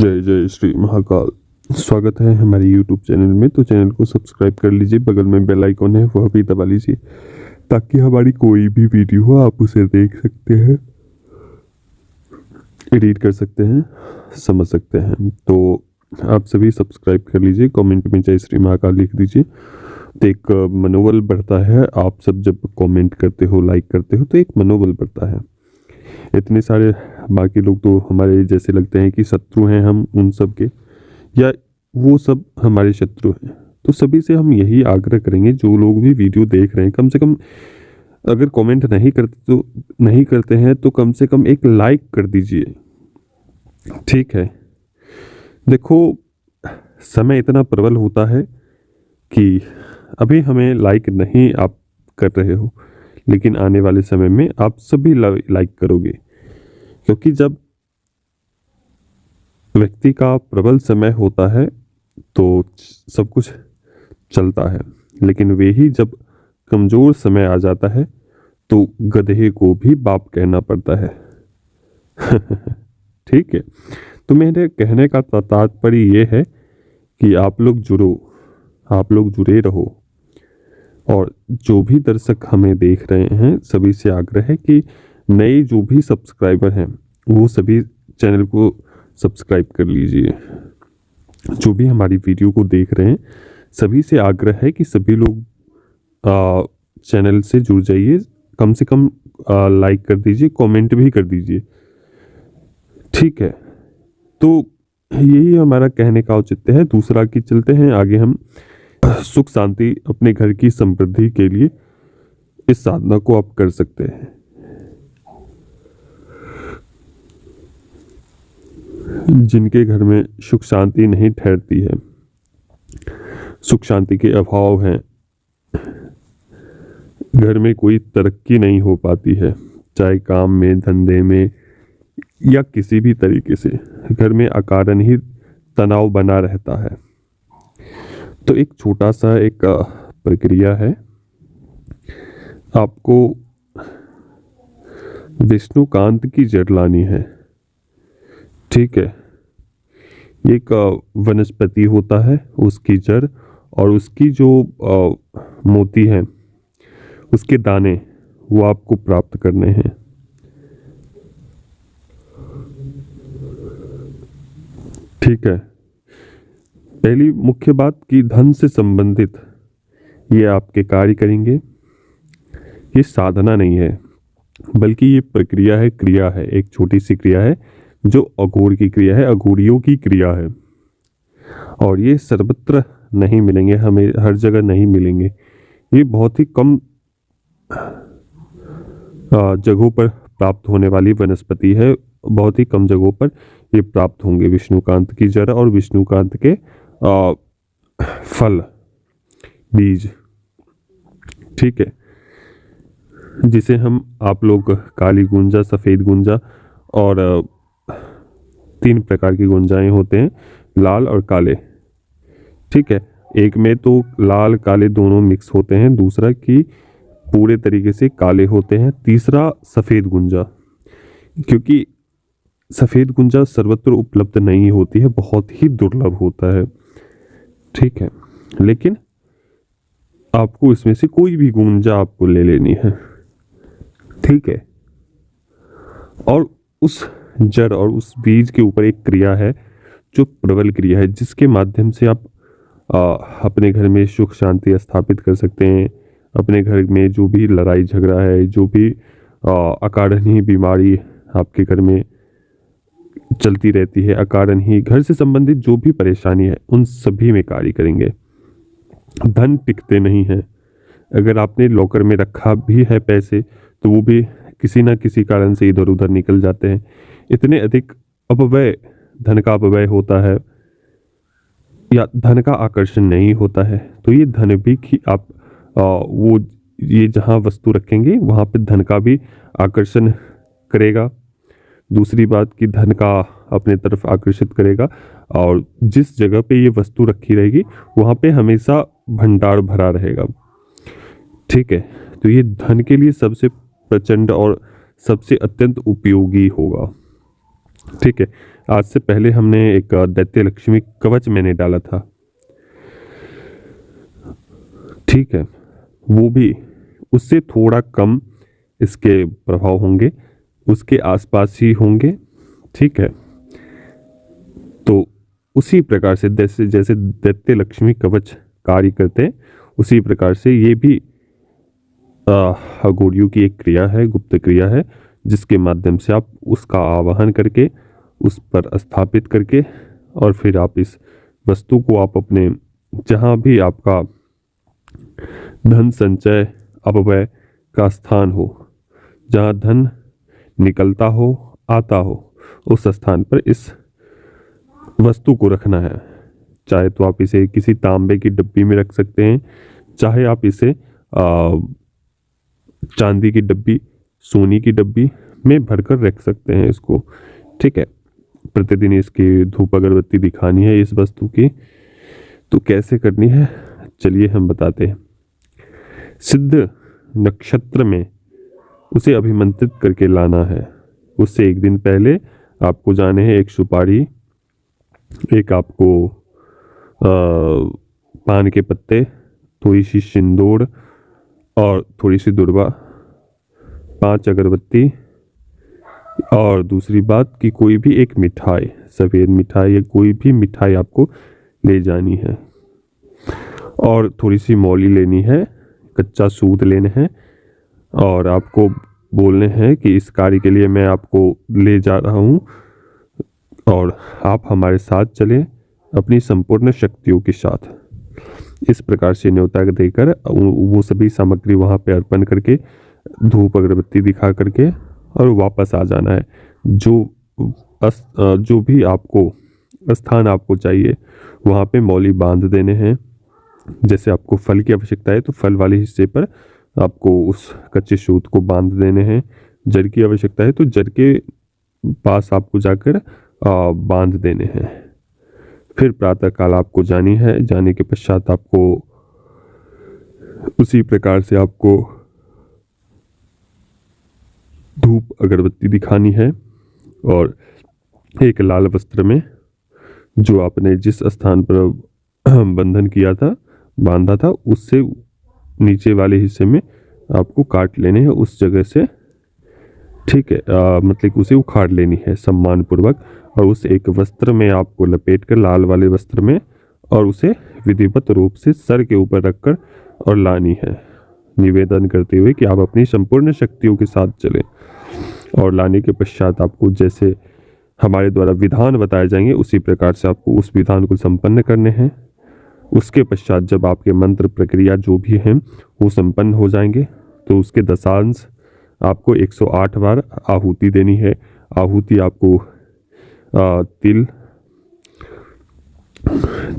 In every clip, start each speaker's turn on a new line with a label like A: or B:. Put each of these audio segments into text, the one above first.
A: जय जय श्री महाकाल। स्वागत है हमारे YouTube चैनल में। तो चैनल को सब्सक्राइब कर लीजिए, बगल में बेल आइकॉन है वह भी दबा लीजिए ताकि हमारी कोई भी वीडियो हो आप उसे देख सकते हैं, एडिट कर सकते हैं, समझ सकते हैं। तो आप सभी सब्सक्राइब कर लीजिए, कमेंट में जय श्री महाकाल लिख दीजिए। तो एक मनोबल बढ़ता है। आप सब जब कमेंट करते हो, लाइक करते हो तो एक मनोबल बढ़ता है। इतने सारे बाकी लोग तो हमारे जैसे लगते हैं कि शत्रु हैं हम उन सब के, या वो सब हमारे शत्रु हैं। तो सभी से हम यही आग्रह करेंगे, जो लोग भी वीडियो देख रहे हैं, कम से कम अगर कमेंट नहीं करते हैं तो कम से कम एक लाइक कर दीजिए। ठीक है, देखो समय इतना प्रबल होता है कि अभी हमें लाइक नहीं आप कर रहे हो, लेकिन आने वाले समय में आप सभी लाइक करोगे, क्योंकि जब व्यक्ति का प्रबल समय होता है तो सब कुछ चलता है, लेकिन वे ही जब कमज़ोर समय आ जाता है तो गधे को भी बाप कहना पड़ता है। ठीक है, तो मेरे कहने का तात्पर्य ये है कि आप लोग जुड़ो, आप लोग जुड़े रहो। और जो भी दर्शक हमें देख रहे हैं सभी से आग्रह है कि नए जो भी सब्सक्राइबर हैं वो सभी चैनल को सब्सक्राइब कर लीजिए। जो भी हमारी वीडियो को देख रहे हैं सभी से आग्रह है कि सभी लोग चैनल से जुड़ जाइए, कम से कम लाइक कर दीजिए, कमेंट भी कर दीजिए। ठीक है, तो यही हमारा कहने का औचित्य है। दूसरा कि चलते हैं आगे, हम सुख शांति अपने घर की समृद्धि के लिए इस साधना को आप कर सकते हैं। जिनके घर में सुख शांति नहीं ठहरती है, सुख शांति के अभाव हैं, घर में कोई तरक्की नहीं हो पाती है, चाहे काम में, धंधे में या किसी भी तरीके से, घर में अकारण ही तनाव बना रहता है। तो एक छोटा सा एक प्रक्रिया है, आपको विष्णुकांत की जड़ लानी है। ठीक है, एक वनस्पति होता है, उसकी जड़ और उसकी जो मोती हैं, उसके दाने, वो आपको प्राप्त करने हैं। ठीक है, पहली मुख्य बात कि धन से संबंधित ये आपके कार्य करेंगे। ये साधना नहीं है, बल्कि ये प्रक्रिया है, क्रिया है, एक छोटी सी क्रिया है जो अघोर की क्रिया है, अघोरियों की क्रिया है। और ये सर्वत्र नहीं मिलेंगे, हमें हर जगह नहीं मिलेंगे। ये बहुत ही कम जगहों पर प्राप्त होने वाली वनस्पति है, बहुत ही कम जगहों पर ये प्राप्त होंगे, विष्णुकांत की जड़ और विष्णुकांत के फल, बीज। ठीक है, जिसे हम आप लोग काली गुंजा, सफ़ेद गुंजा और 3 प्रकार की गुंजाएं होते हैं, लाल और काले। ठीक है, एक में तो लाल काले दोनों मिक्स होते हैं, दूसरा कि पूरे तरीके से काले होते हैं, तीसरा सफ़ेद गुंजा। क्योंकि सफ़ेद गुंजा सर्वत्र उपलब्ध नहीं होती है, बहुत ही दुर्लभ होता है। ठीक है, लेकिन आपको इसमें से कोई भी गुंजा आपको ले लेनी है। ठीक है, और उस जड़ और उस बीज के ऊपर एक क्रिया है जो प्रबल क्रिया है, जिसके माध्यम से आप अपने घर में सुख शांति स्थापित कर सकते हैं। अपने घर में जो भी लड़ाई झगड़ा है, जो भी अकारण ही बीमारी आपके घर में चलती रहती है, अकारण ही घर से संबंधित जो भी परेशानी है, उन सभी में कार्य करेंगे। धन टिकते नहीं हैं। अगर आपने लॉकर में रखा भी है पैसे तो वो भी किसी ना किसी कारण से इधर उधर निकल जाते हैं। इतने अधिक अपव्यय, धन का अपव्यय होता है या धन का आकर्षण नहीं होता है। तो ये धन भी कि आप वो ये जहाँ वस्तु रखेंगे वहाँ पे धन का भी आकर्षण करेगा। दूसरी बात कि धन का अपने तरफ आकर्षित करेगा, और जिस जगह पे ये वस्तु रखी रहेगी वहाँ पे हमेशा भंडार भरा रहेगा। ठीक है, तो ये धन के लिए सबसे प्रचंड और सबसे अत्यंत उपयोगी होगा। ठीक है, आज से पहले हमने एक दैत्य लक्ष्मी कवच मैंने डाला था, ठीक है, वो भी उससे थोड़ा कम इसके प्रभाव होंगे, उसके आसपास ही होंगे, ठीक है। तो उसी प्रकार से जैसे जैसे दैत्य लक्ष्मी कवच कार्य करते हैं, उसी प्रकार से ये भी अघोरियों की एक क्रिया है, गुप्त क्रिया है, जिसके माध्यम से आप उसका आवाहन करके उस पर स्थापित करके और फिर आप इस वस्तु को आप अपने जहाँ भी आपका धन संचय अपव्यय का स्थान हो, जहाँ धन निकलता हो आता हो, उस स्थान पर इस वस्तु को रखना है। चाहे तो आप इसे किसी तांबे की डब्बी में रख सकते हैं, चाहे आप इसे चांदी की डब्बी, सोनी की डब्बी में भरकर रख सकते हैं इसको, ठीक है। प्रतिदिन इसकी धूप अगरबत्ती दिखानी है इस वस्तु की। तो कैसे करनी है चलिए हम बताते हैं। सिद्ध नक्षत्र में उसे अभिमंत्रित करके लाना है। उससे एक दिन पहले आपको जाने हैं एक सुपारी, एक आपको पान के पत्ते, थोड़ी सी सिंदूर और थोड़ी सी दुर्वा, 5 अगरबत्ती, और दूसरी बात कि कोई भी एक मिठाई, सफ़ेद मिठाई या कोई भी मिठाई आपको ले जानी है, और थोड़ी सी मौली लेनी है, कच्चा सूद लेना है, और आपको बोलने हैं कि इस कार्य के लिए मैं आपको ले जा रहा हूँ और आप हमारे साथ चलें अपनी संपूर्ण शक्तियों के साथ। इस प्रकार से न्योता देकर वो सभी सामग्री वहाँ पे अर्पण करके धूप अगरबत्ती दिखा करके और वापस आ जाना है। जो भी आपको स्थान आपको चाहिए वहाँ पे मौली बांध देने हैं। जैसे आपको फल की आवश्यकता है तो फल वाले हिस्से पर आपको उस कच्चे सूत को बांध देने हैं। जड़ की आवश्यकता है तो जड़ के पास आपको जाकर बांध देने हैं। फिर प्रातः काल आपको जानी है। जाने के पश्चात आपको उसी प्रकार से आपको धूप अगरबत्ती दिखानी है और एक लाल वस्त्र में जो आपने जिस स्थान पर बंधन किया था, बांधा था, उससे नीचे वाले हिस्से में आपको काट लेने हैं उस जगह से, ठीक है। मतलब उसे उखाड़ लेनी है सम्मान पूर्वक और उस एक वस्त्र में आपको लपेट कर, लाल वाले वस्त्र में, और उसे विधिवत रूप से सर के ऊपर रखकर और लानी है, निवेदन करते हुए कि आप अपनी संपूर्ण शक्तियों के साथ चलें। और लाने के पश्चात आपको जैसे हमारे द्वारा विधान बताए जाएंगे उसी प्रकार से आपको उस विधान को संपन्न करने हैं। उसके पश्चात जब आपके मंत्र प्रक्रिया जो भी हैं वो संपन्न हो जाएंगे तो उसके दशांश आपको 108 बार आहुति देनी है। आहुति आपको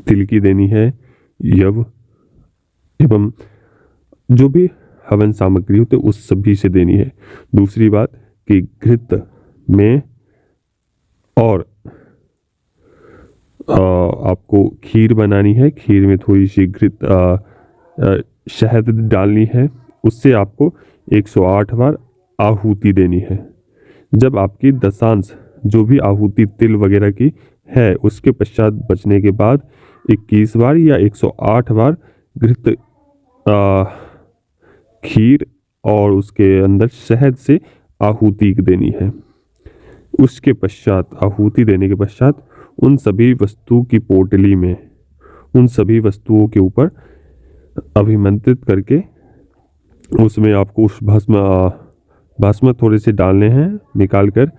A: तिल की देनी है, यव एवं जो भी हवन सामग्री होते उस सभी से देनी है। दूसरी बात कि घृत में और आपको खीर बनानी है। खीर में थोड़ी सी घृत शहद डालनी है। उससे आपको 108 बार आहुति देनी है। जब आपकी दशांश जो भी आहुति तिल वगैरह की है उसके पश्चात बचने के बाद 21 बार या 108 बार घृत खीर और उसके अंदर शहद से आहुति देनी है। उसके पश्चात आहुति देने के पश्चात उन सभी वस्तु की पोटली में उन सभी वस्तुओं के ऊपर अभिमंत्रित करके उसमें आपको उस भस्म थोड़े से डालने हैं निकाल कर,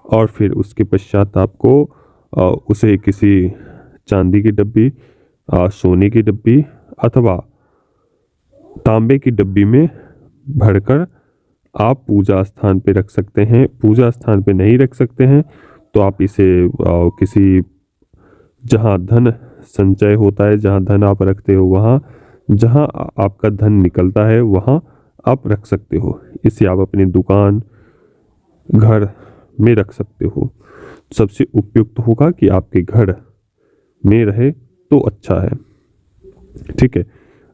A: और फिर उसके पश्चात आपको उसे किसी चांदी की डब्बी, सोने की डब्बी अथवा तांबे की डब्बी में भरकर आप पूजा स्थान पे रख सकते हैं। पूजा स्थान पे नहीं रख सकते हैं तो आप इसे किसी जहाँ धन संचय होता है, जहाँ धन आप रखते हो, वहाँ जहाँ आपका धन निकलता है वहाँ आप रख सकते हो। इसे आप अपनी दुकान, घर में रख सकते हो। सबसे उपयुक्त होगा कि आपके घर में रहे तो अच्छा है, ठीक है।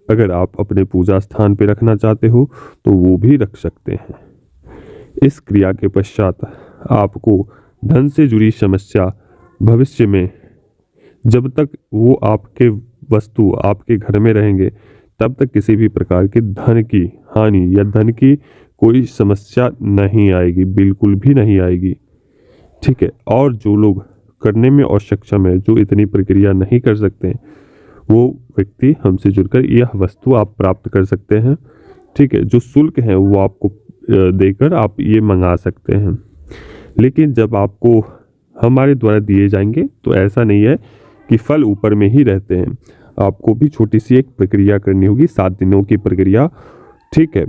A: अगर आप अपने पूजा स्थान पे रखना चाहते हो तो वो भी रख सकते हैं। इस क्रिया के पश्चात आपको धन से जुड़ी समस्या भविष्य में, जब तक वो आपके वस्तु आपके घर में रहेंगे तब तक किसी भी प्रकार के धन की हानि या धन की कोई समस्या नहीं आएगी, बिल्कुल भी नहीं आएगी। ठीक है। और जो लोग करने में असक्षम है, जो इतनी प्रक्रिया नहीं कर सकते हैं, वो व्यक्ति हमसे जुड़कर यह वस्तु आप प्राप्त कर सकते हैं। ठीक है। जो शुल्क है वो आपको देकर आप ये मंगा सकते हैं। लेकिन जब आपको हमारे द्वारा दिए जाएंगे तो ऐसा नहीं है कि फल ऊपर में ही रहते हैं, आपको भी छोटी सी एक प्रक्रिया करनी होगी, 7 दिनों की प्रक्रिया। ठीक है।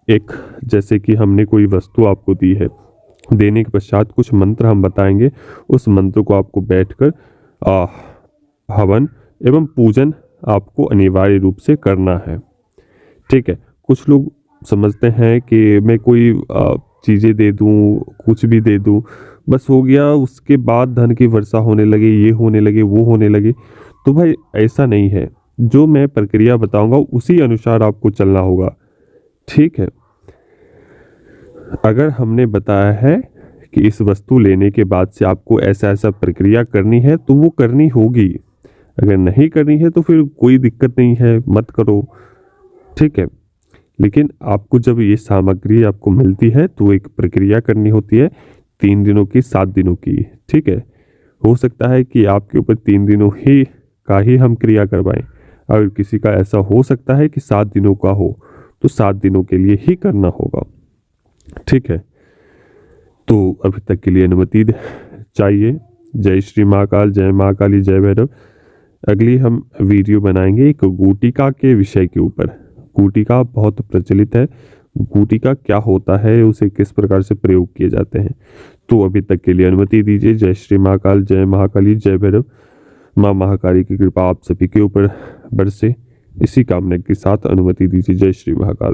A: एक जैसे कि हमने कोई वस्तु आपको दी है, देने के पश्चात कुछ मंत्र हम बताएंगे, उस मंत्र को आपको बैठकर हवन एवं पूजन आपको अनिवार्य रूप से करना है। ठीक है। कुछ लोग समझते हैं कि मैं कोई चीज़ें दे दूं, कुछ भी दे दूं, बस हो गया, उसके बाद धन की वर्षा होने लगे, ये होने लगे, वो होने लगे। तो भाई ऐसा नहीं है, जो मैं प्रक्रिया बताऊंगा उसी अनुसार आपको चलना होगा। ठीक है। अगर हमने बताया है कि इस वस्तु लेने के बाद से आपको ऐसा ऐसा प्रक्रिया करनी है तो वो करनी होगी, अगर नहीं करनी है तो फिर कोई दिक्कत नहीं है, मत करो। ठीक है। लेकिन आपको जब ये सामग्री आपको मिलती है तो एक प्रक्रिया करनी होती है 3 दिनों की, 7 दिनों की। ठीक है। हो सकता है कि आपके ऊपर 3 दिनों ही का ही हम क्रिया करवाएं, अगर किसी का ऐसा हो सकता है कि 7 दिनों का हो तो 7 दिनों के लिए ही करना होगा। ठीक है। तो अभी तक के लिए अनुमति चाहिए। जय श्री महाकाल, जय महाकाली, जय भैरव। अगली हम वीडियो बनाएंगे एक गुटिका के विषय के ऊपर। गुटिका बहुत प्रचलित है, गुटिका क्या होता है, उसे किस प्रकार से प्रयोग किए जाते हैं। तो अभी तक के लिए अनुमति दीजिए। जय श्री महाकाल, जय महाकाली, जय भैरव। माँ महाकाली की कृपा आप सभी के ऊपर बरसे, इसी कामना के साथ अनुमति दीजिए। जय श्री महाकाल।